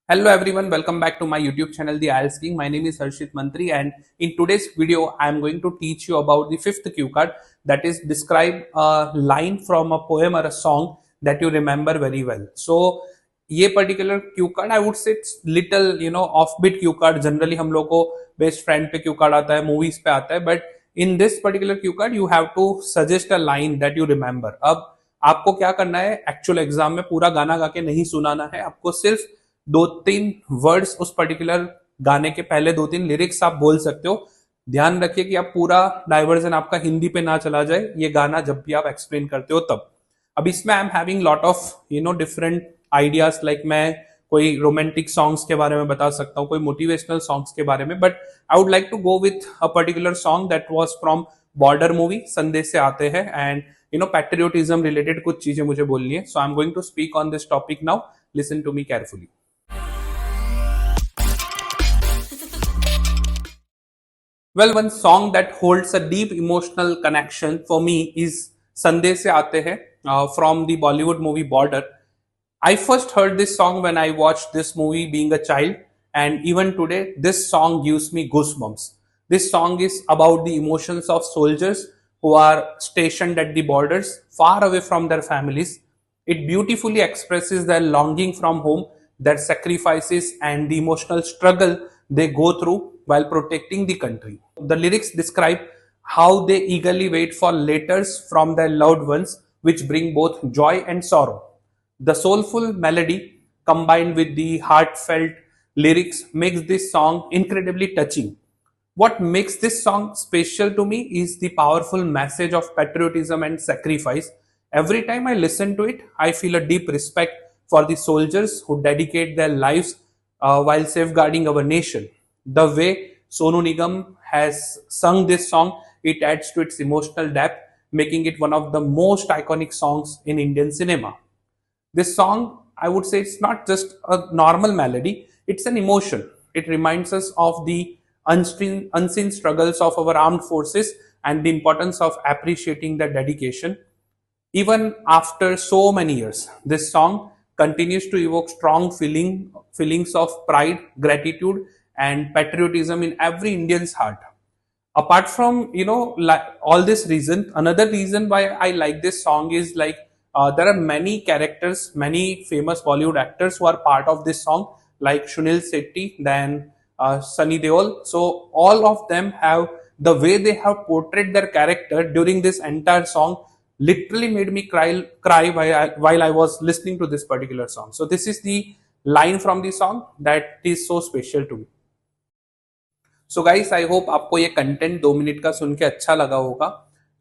Hello everyone, welcome back to my YouTube channel, the IELTS King. My name is Harshit Mantri, and in today's video, I am going to teach you about the fifth cue card, that is describe a line from a poem or a song that you remember very well. So ये particular cue card, I would say it's little offbeat cue card. Generally हम लोग को best friend पे cue card आता है, movies पे आता है, but in this particular cue card you have to suggest a line that you remember. अब आपको क्या करना है, एक्चुअल एग्जाम में पूरा गाना गा के नहीं सुनाना है, आपको सिर्फ दो तीन वर्ड्स उस पर्टिकुलर गाने के पहले दो तीन लिरिक्स आप बोल सकते हो. ध्यान रखिए कि आप पूरा डाइवर्जन आपका हिंदी पे ना चला जाए ये गाना जब भी आप एक्सप्लेन करते हो तब. अब इसमें I am having lot of different ideas, like मैं कोई रोमांटिक सॉन्ग्स के बारे में बता सकता हूँ, कोई मोटिवेशनल सॉन्ग्स के बारे में, but I would like to go with a particular song that was from Border movie, संदेश से आते हैं, एंड पैट्रियोटिज्म रिलेटेड कुछ चीजें मुझे बोलनी है. So I am going to speak on this topic now. Listen to me carefully. Well, one song that holds a deep emotional connection for me is Sandesh Se Aate Hai from the Bollywood movie Border. I first heard this song when I watched this movie being a child, and even today, this song gives me goosebumps. This song is about the emotions of soldiers who are stationed at the borders, far away from their families. It beautifully expresses their longing from home, their sacrifices, and the emotional struggle they go through while protecting the country. The lyrics describe how they eagerly wait for letters from their loved ones, which bring both joy and sorrow. The soulful melody combined with the heartfelt lyrics makes this song incredibly touching. What makes this song special to me is the powerful message of patriotism and sacrifice. Every time I listen to it, I feel a deep respect for the soldiers who dedicate their lives while safeguarding our nation. The way Sonu Nigam has sung this song, it adds to its emotional depth, making it one of the most iconic songs in Indian cinema. This song, I would say, it's not just a normal melody, it's an emotion. It reminds us of the unseen struggles of our armed forces and the importance of appreciating their dedication. Even after so many years, this song continues to evoke strong feelings of pride, gratitude, and patriotism in every Indian's heart. Apart from all this reason, another reason why I like this song is like there are many characters, many famous Bollywood actors who are part of this song, like Sunil Shetty, then Sunny Deol. So all of them have the way they have portrayed their character during this entire song literally made me cry while I was listening to this particular song. So this is the line from the song that is so special to me. So guys, I hope आपको ये content 2 minute का सुन के अच्छा लगा होगा.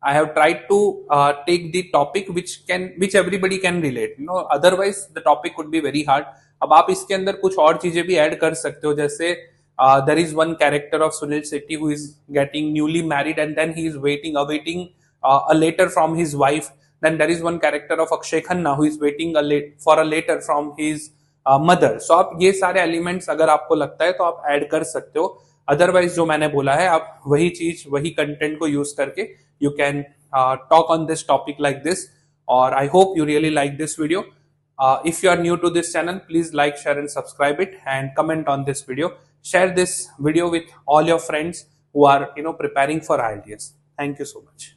I have tried to take the topic which everybody can relate. Otherwise the topic could be very hard. अब आप इसके अंदर कुछ और चीजें भी ऐड कर सकते हो, जैसे there is one character of Sunil Shetty who is getting newly married and then he is awaiting a letter from his wife. Then there is one character of Akshay Khanna who is waiting for a letter from his mother. So आप ये सारे elements अगर आपको लगता है तो आप add कर सकते हो. अदरवाइज जो मैंने बोला है आप वही चीज वही कंटेंट को यूज करके you can talk on this topic like this. और I hope you really like this video. If you are new to this channel, please like, share and subscribe it and comment on this video. Share this video with all your friends who are preparing for IELTS. Thank you so much.